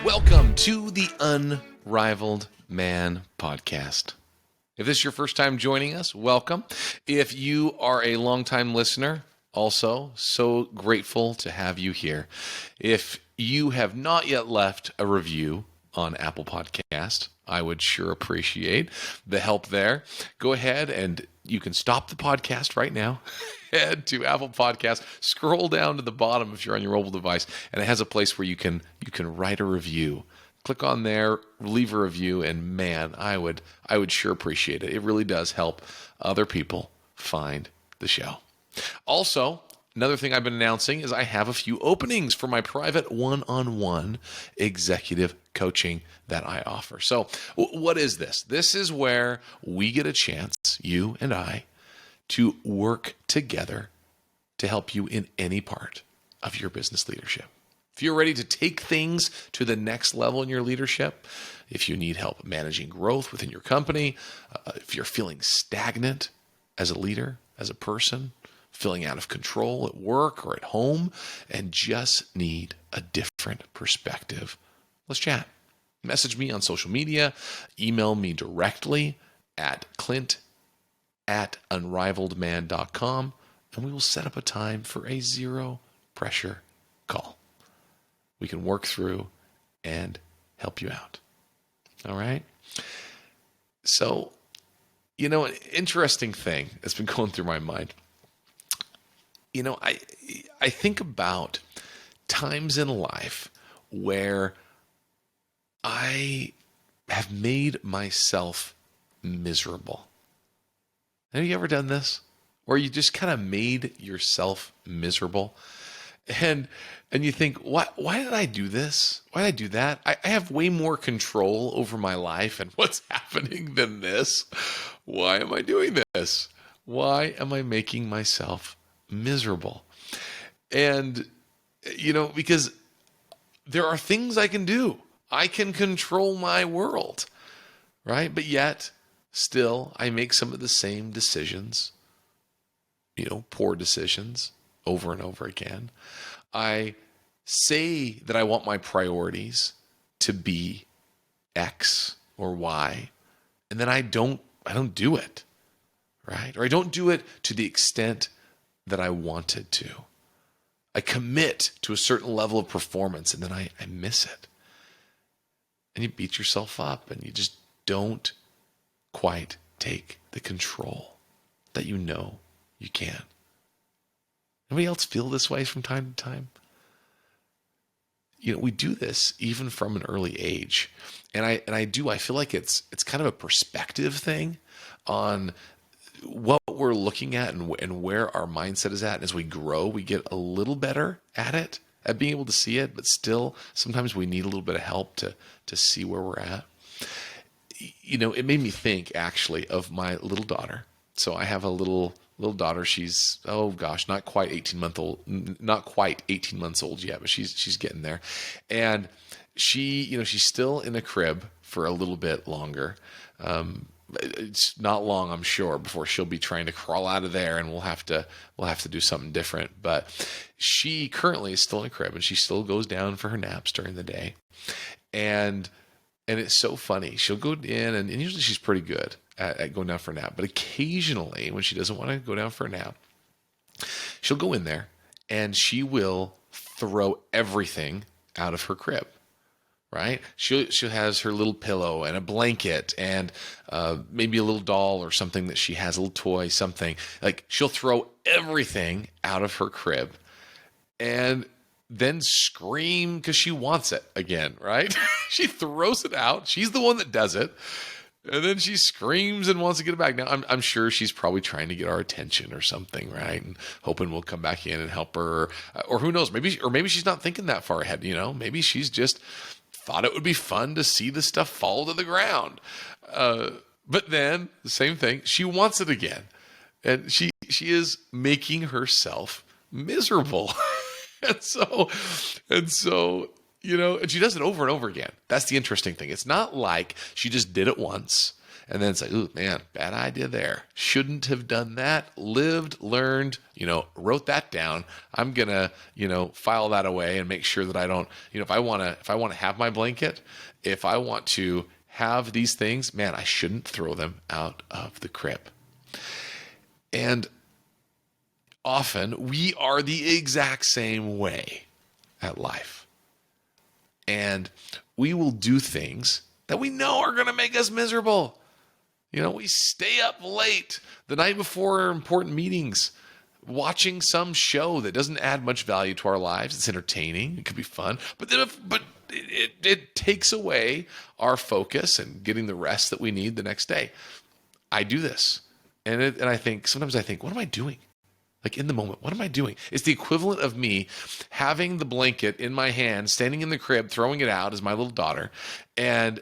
Welcome to the Unrivaled Man podcast. If this is your first time joining us, welcome. If you are a longtime listener, also so grateful to have you here. If you have not yet left a review on Apple Podcast, I would sure appreciate the help there. Go ahead and you can stop the podcast right now. Head to Apple Podcast, scroll down to the bottom if you're on your mobile device, and it has a place where you can write a review. Click on there, leave a review, and man, I would sure appreciate it. It really does help other people find the show. Also, another thing I've been announcing is I have a few openings for my private one-on-one executive coaching that I offer. So what is this? This is where we get a chance, you and I, to work together to help you in any part of your business leadership. If you're ready to take things to the next level in your leadership, if you need help managing growth within your company, if you're feeling stagnant as a leader, as a person, feeling out of control at work or at home, and just need a different perspective, let's chat. Message me on social media, email me directly at clint@unrivaledman.com, and we will set up a time for a zero pressure call. We can work through and help you out. All right? So, an interesting thing that's been going through my mind. I think about times in life where I have made myself miserable. Have you ever done this? Where you just kind of made yourself miserable? And you think, why did I do this? Why did I do that? I have way more control over my life and what's happening than this. Why am I doing this? Why am I making myself miserable? And, because there are things I can do. I can control my world, right? But yet, still, I make some of the same decisions, poor decisions over and over again. I say that I want my priorities to be X or Y, and then I don't do it, right? Or I don't do it to the extent that I wanted to. I commit to a certain level of performance, and then I miss it. And you beat yourself up, and you just don't quite take the control that you know you can. Anybody else feel this way from time to time? We do this even from an early age. And I feel like it's kind of a perspective thing on what we're looking at and where our mindset is at. And as we grow, we get a little better at being able to see it, but still sometimes we need a little bit of help to see where we're at. It made me think actually of my little daughter. So I have a little daughter. She's, not quite 18 months old yet, but she's getting there. And she's still in a crib for a little bit longer. It's not long, I'm sure, before she'll be trying to crawl out of there, and we'll have to do something different. But she currently is still in a crib, and she still goes down for her naps during the day. And it's so funny. She'll go in, and usually she's pretty good at going down for a nap. But occasionally, when she doesn't want to go down for a nap, she'll go in there, and she will throw everything out of her crib. Right? She has her little pillow and a blanket and maybe a little doll or something that she has, a little toy, something. Like, she'll throw everything out of her crib and then scream because she wants it again, right? She throws it out. She's the one that does it. And then she screams and wants to get it back. Now, I'm sure she's probably trying to get our attention or something, right? And hoping we'll come back in and help her. Or who knows? Maybe she's not thinking that far ahead, Maybe she's just thought it would be fun to see the stuff fall to the ground. But then, the same thing, she wants it again. And she is making herself miserable. and so, and she does it over and over again. That's the interesting thing. It's not like she just did it once And then it's like, ooh, man, bad idea there. Shouldn't have done that. Lived, learned, wrote that down. I'm going to, file that away and make sure that I don't, if I want to have my blanket, if I want to have these things, man, I shouldn't throw them out of the crib. And often we are the exact same way at life. And we will do things that we know are going to make us miserable. We stay up late the night before important meetings, watching some show that doesn't add much value to our lives. It's entertaining. It could be fun. But it takes away our focus and getting the rest that we need the next day. I do this. And sometimes I think, what am I doing? Like in the moment, what am I doing? It's the equivalent of me having the blanket in my hand, standing in the crib, throwing it out as my little daughter, and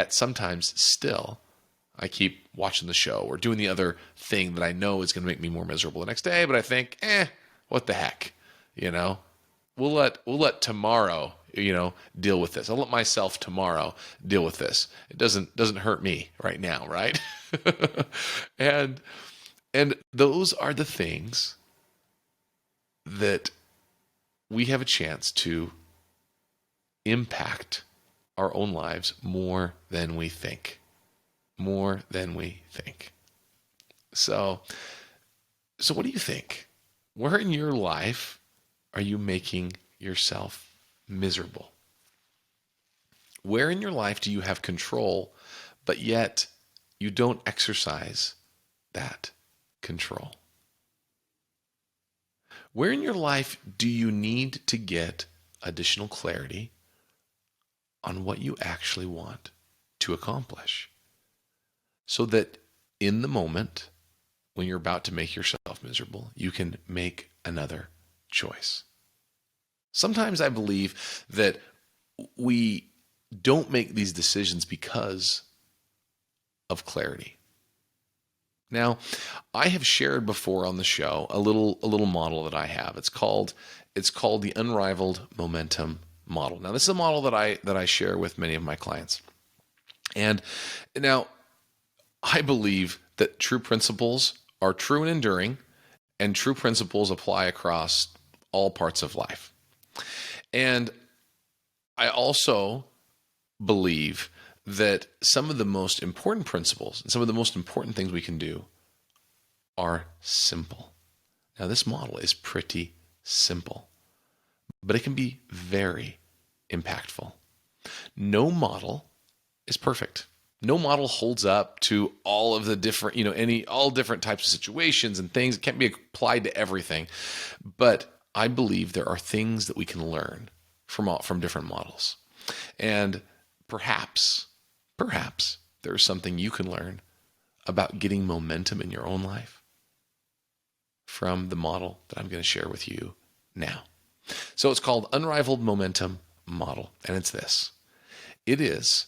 sometimes still, I keep watching the show or doing the other thing that I know is going to make me more miserable the next day. But I think, what the heck, We'll let tomorrow, deal with this. I'll let myself tomorrow deal with this. It doesn't hurt me right now, right? And those are the things that we have a chance to impact our own lives more than we think. More than we think. So what do you think? Where in your life are you making yourself miserable? Where in your life do you have control, but yet you don't exercise that control? Where in your life do you need to get additional clarity on what you actually want to accomplish, so that in the moment when you're about to make yourself miserable, you can make another choice? Sometimes I believe that we don't make these decisions because of clarity. Now, I have shared before on the show a little model that I have. It's called the Unrivaled Momentum Model. Now, this is a model that I share with many of my clients. And now, I believe that true principles are true and enduring, and true principles apply across all parts of life. And I also believe that some of the most important principles and some of the most important things we can do are simple. Now, this model is pretty simple, but it can be very impactful. No model is perfect. No model holds up to all of the different, all different types of situations and things. It can't be applied to everything. But I believe there are things that we can learn from different models. And perhaps there's something you can learn about getting momentum in your own life from the model that I'm going to share with you now. So it's called Unrivaled Momentum Model, and it's this. It is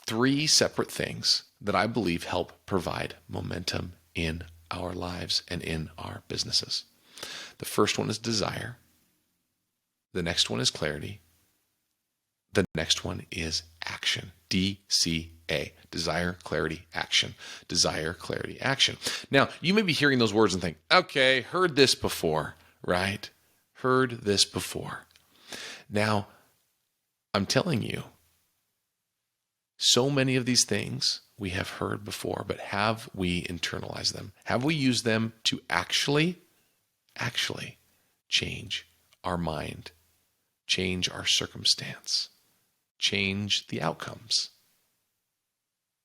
3 separate things that I believe help provide momentum in our lives and in our businesses. The first one is desire. The next one is clarity. The next one is action. DCA. Desire, clarity, action. Desire, clarity, action. Now, you may be hearing those words and think, okay, heard this before, right? Heard this before. Now, I'm telling you, so many of these things we have heard before, but have we internalized them? Have we used them to actually change our mind, change our circumstance, change the outcomes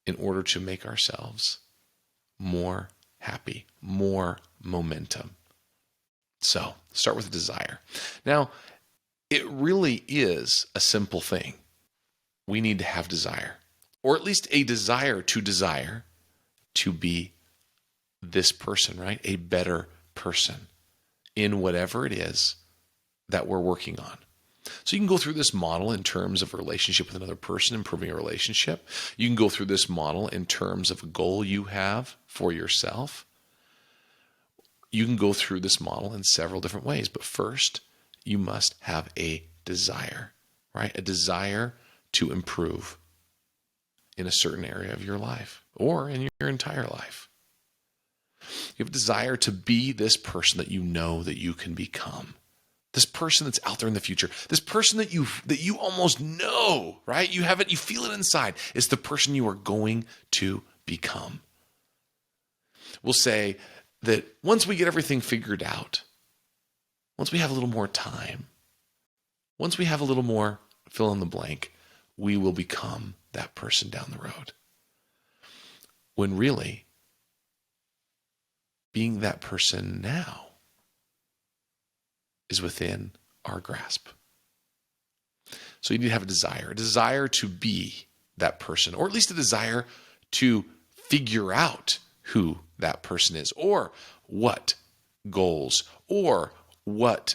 in order to make ourselves more happy, more momentum? So, start with desire. Now, it really is a simple thing. We need to have desire, or at least a desire to be this person, right? A better person in whatever it is that we're working on. So you can go through this model in terms of a relationship with another person, improving a relationship. You can go through this model in terms of a goal you have for yourself. You can go through this model in several different ways, but first, you must have a desire, right? A desire to improve in a certain area of your life or in your entire life. You have a desire to be this person that you know that you can become. This person that's out there in the future, this person that you almost know, right? You have it, you feel it inside. It's the person you are going to become. We'll say that once we get everything figured out, once we have a little more time, once we have a little more fill in the blank, we will become that person down the road. When really, being that person now is within our grasp. So you need to have a desire to be that person, or at least a desire to figure out who that person is, or what goals, or what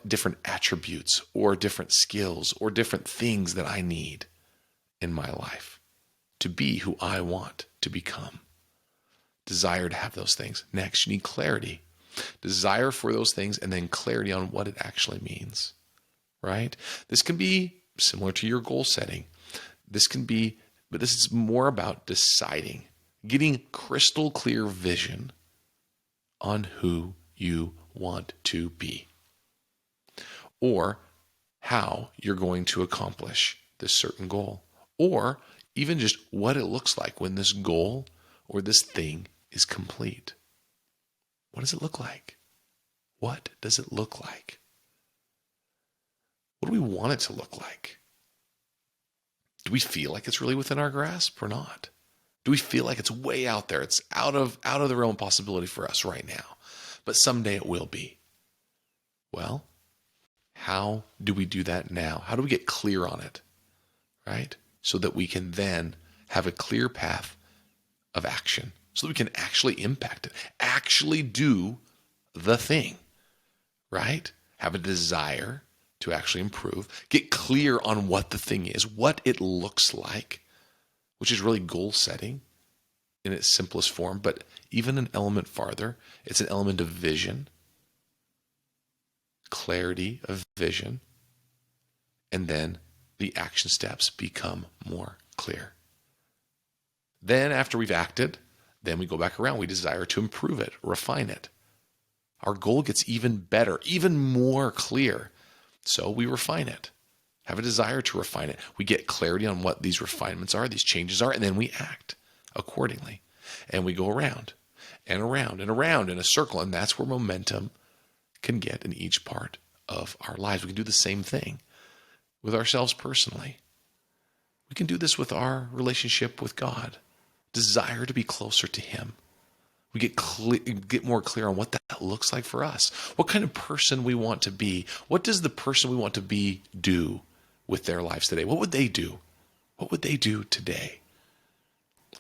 different attributes, or different skills, or different things that I need in my life to be who I want to become. Desire to have those things. Next, you need clarity. Desire for those things, and then clarity on what it actually means, right? This can be similar to your goal setting. But this is more about deciding, getting crystal clear vision on who you want to be, or how you're going to accomplish this certain goal, or even just what it looks like when this goal or this thing is complete. What does it look like? What does it look like? What do we want it to look like? Do we feel like it's really within our grasp or not? Do we feel like it's way out there? It's out of the realm of possibility for us right now, but someday it will be. Well, how do we do that now? How do we get clear on it, right? So that we can then have a clear path of action, so that we can actually impact it, actually do the thing, right? Have a desire to actually improve, get clear on what the thing is, what it looks like, which is really goal setting in its simplest form, but even an element farther, it's an element of vision, clarity of vision, and then the action steps become more clear. Then after we've acted, then we go back around. We desire to improve it, refine it. Our goal gets even better, even more clear. So we refine it, have a desire to refine it. We get clarity on what these refinements are, these changes are, and then we act accordingly. And we go around and around and around in a circle. And that's where momentum can get in each part of our lives. We can do the same thing with ourselves personally. We can do this with our relationship with God. Desire to be closer to Him. We get more clear on what that looks like for us. What kind of person we want to be. What does the person we want to be do with their lives today? What would they do? What would they do today?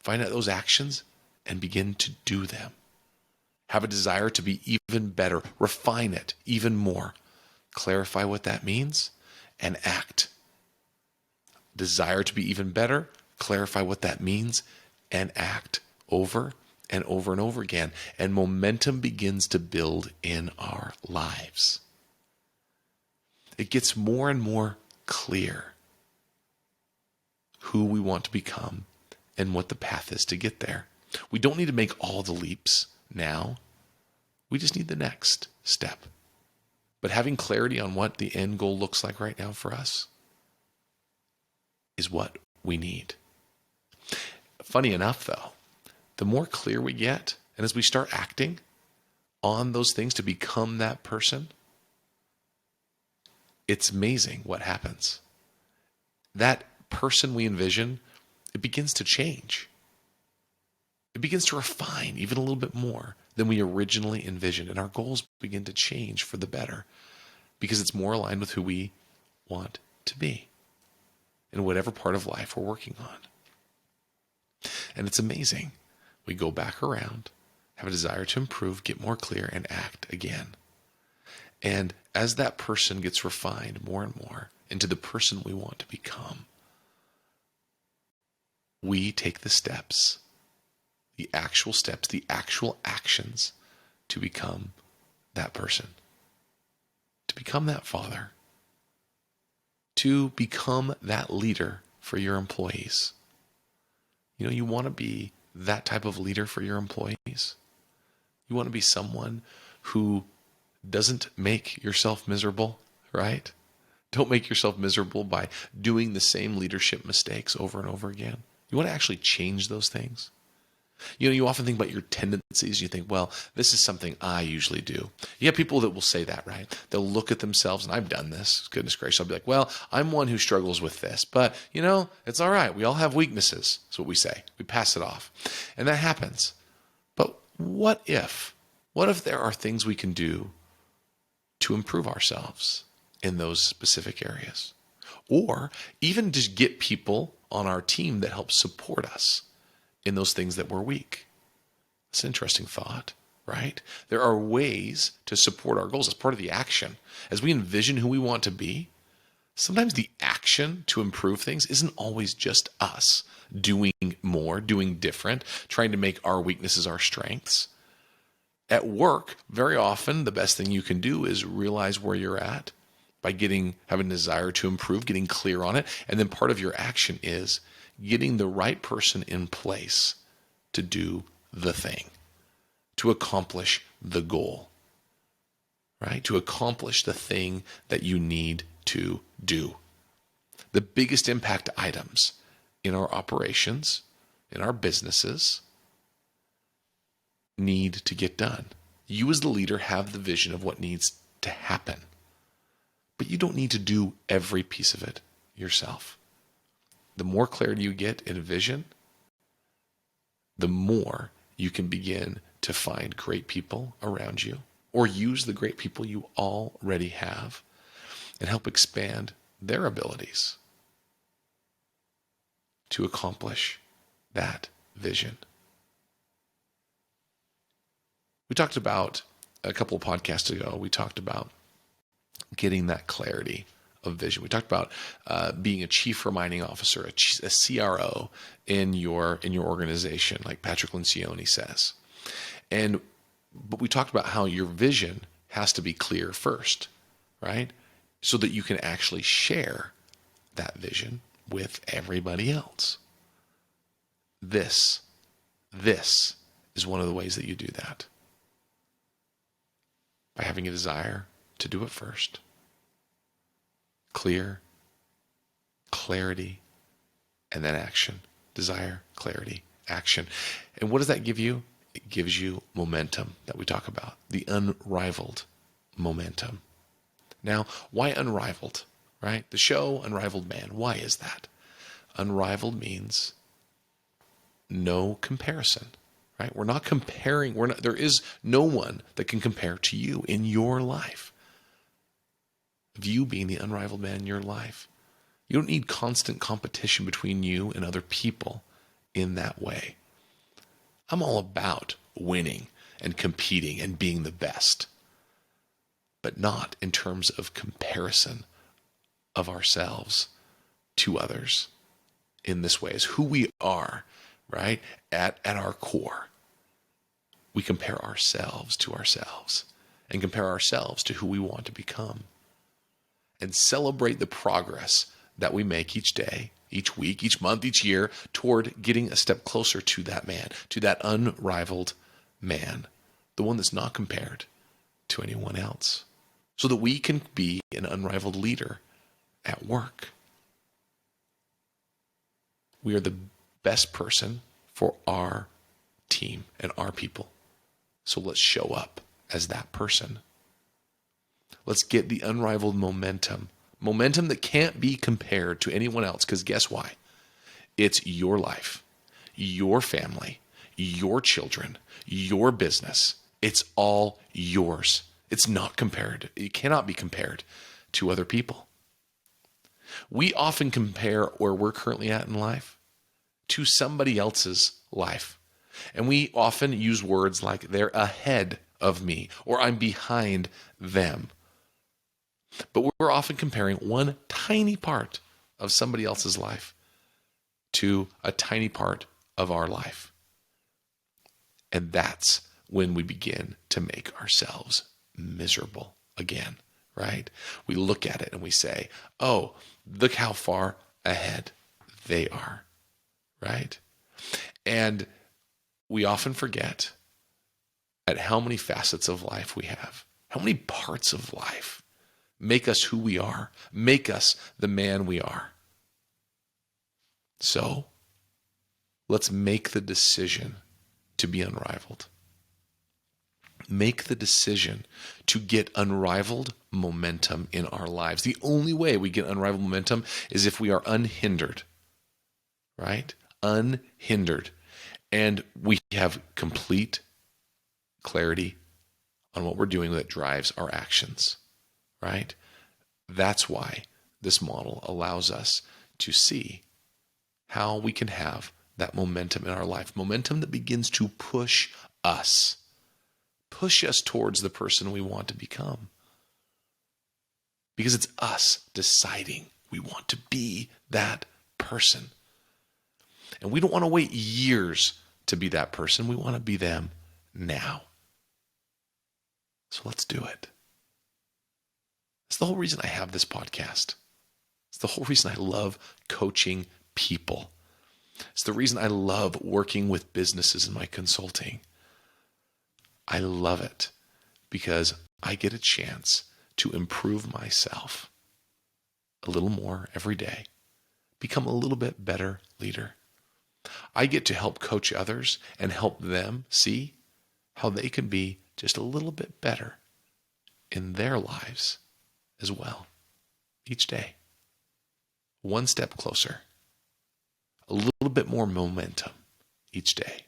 Find out those actions and begin to do them. Have a desire to be even better. Refine it even more. Clarify what that means and act. Desire to be even better. Clarify what that means and act over and over and over again. And momentum begins to build in our lives. It gets more and more clear who we want to become and what the path is to get there. We don't need to make all the leaps now. We just need the next step. But having clarity on what the end goal looks like right now for us is what we need. Funny enough, though, the more clear we get, and as we start acting on those things to become that person, it's amazing what happens. That person we envision, it begins to change. It begins to refine even a little bit more than we originally envisioned. And our goals begin to change for the better because it's more aligned with who we want to be in whatever part of life we're working on. And it's amazing. We go back around, have a desire to improve, get more clear, and act again. And as that person gets refined more and more into the person we want to become, we take the steps, the actual actions to become that person, to become that father, to become that leader for your employees, You want to be that type of leader for your employees. You want to be someone who doesn't make yourself miserable, right? Don't make yourself miserable by doing the same leadership mistakes over and over again. You want to actually change those things. You often think about your tendencies. You think, well, this is something I usually do. You have people that will say that, right? They'll look at themselves, and I've done this, goodness gracious. I'll be like, well, I'm one who struggles with this, but it's all right. We all have weaknesses. That's what we say. We pass it off. And that happens. But what if there are things we can do to improve ourselves in those specific areas? Or even just get people on our team that help support us in those things that we're weak. It's an interesting thought, right? There are ways to support our goals as part of the action. As we envision who we want to be, sometimes the action to improve things isn't always just us doing more, doing different, trying to make our weaknesses our strengths. At work, very often, the best thing you can do is realize where you're at by having a desire to improve, getting clear on it. And then part of your action is getting the right person in place to do the thing, to accomplish the goal, right? To accomplish the thing that you need to do. The biggest impact items in our operations, in our businesses, need to get done. You as the leader have the vision of what needs to happen, but you don't need to do every piece of it yourself. The more clarity you get in a vision, the more you can begin to find great people around you, or use the great people you already have and help expand their abilities to accomplish that vision. We talked about, a couple of podcasts ago, we talked about getting that clarity of vision. We talked about being a chief reminding officer, a CRO in your organization, like Patrick Lencioni says. But we talked about how your vision has to be clear first, right? So that you can actually share that vision with everybody else. This is one of the ways that you do that. By having a desire to do it first. Clarity, and then action. Desire, clarity, action. And what does that give you? It gives you momentum that we talk about, the unrivaled momentum. Now, why unrivaled, right? The show Unrivaled Man, why is that? Unrivaled means no comparison, right? We're not comparing. There is no one that can compare to you in your life. Of you being the unrivaled man in your life. You don't need constant competition between you and other people in that way. I'm all about winning and competing and being the best, but not in terms of comparison of ourselves to others in this way. As who we are, right? At our core, we compare ourselves to ourselves and compare ourselves to who we want to become. And celebrate the progress that we make each day, each week, each month, each year toward getting a step closer to that man, to that unrivaled man, the one that's not compared to anyone else, so that we can be an unrivaled leader at work. We are the best person for our team and our people. So let's show up as that person. Let's get the unrivaled momentum that can't be compared to anyone else, because guess why? It's your life, your family, your children, your business. It's all yours. It's not compared. It cannot be compared to other people. We often compare where we're currently at in life to somebody else's life. And we often use words like they're ahead of me or I'm behind them. But we're often comparing one tiny part of somebody else's life to a tiny part of our life. And that's when we begin to make ourselves miserable again, right? We look at it and we say, oh, look how far ahead they are, right? And we often forget at how many facets of life we have, how many parts of life make us who we are, make us the man we are. So let's make the decision to be unrivaled. Make the decision to get unrivaled momentum in our lives. The only way we get unrivaled momentum is if we are unhindered, right? Unhindered. And we have complete clarity on what we're doing that drives our actions, right? That's why this model allows us to see how we can have that momentum in our life, momentum that begins to push us towards the person we want to become. Because it's us deciding we want to be that person. And we don't want to wait years to be that person. We want to be them now. So let's do it. It's the whole reason I have this podcast. It's the whole reason I love coaching people. It's the reason I love working with businesses in my consulting. I love it because I get a chance to improve myself a little more every day, become a little bit better leader. I get to help coach others and help them see how they can be just a little bit better in their lives as well each day. One step closer, a little bit more momentum each day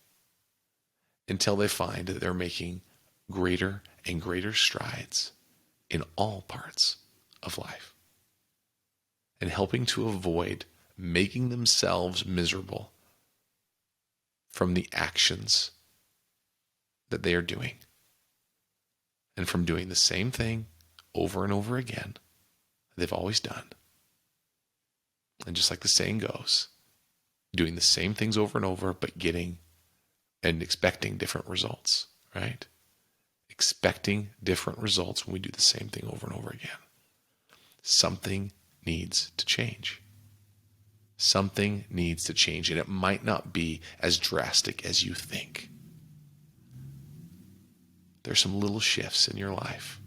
until they find that they're making greater and greater strides in all parts of life and helping to avoid making themselves miserable from the actions that they are doing and from doing the same thing over and over again they've always done. And just like the saying goes, doing the same things over and over, but getting and expecting different results, right? Expecting different results when we do the same thing over and over again. Something needs to change. Something needs to change, and it might not be as drastic as you think. There's some little shifts in your life,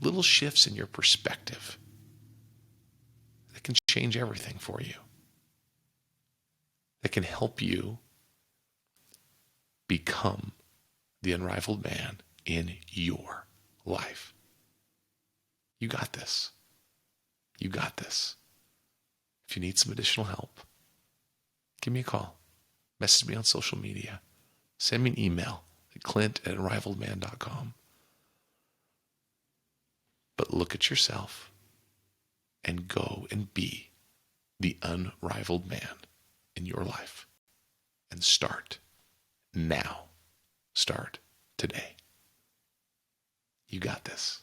little shifts in your perspective that can change everything for you, that can help you become the unrivaled man in your life. You got this. You got this. If you need some additional help, give me a call. Message me on social media. Send me an email at clint@unrivaledman.com. But look at yourself and go and be the unrivaled man in your life. And start now. Start today. You got this.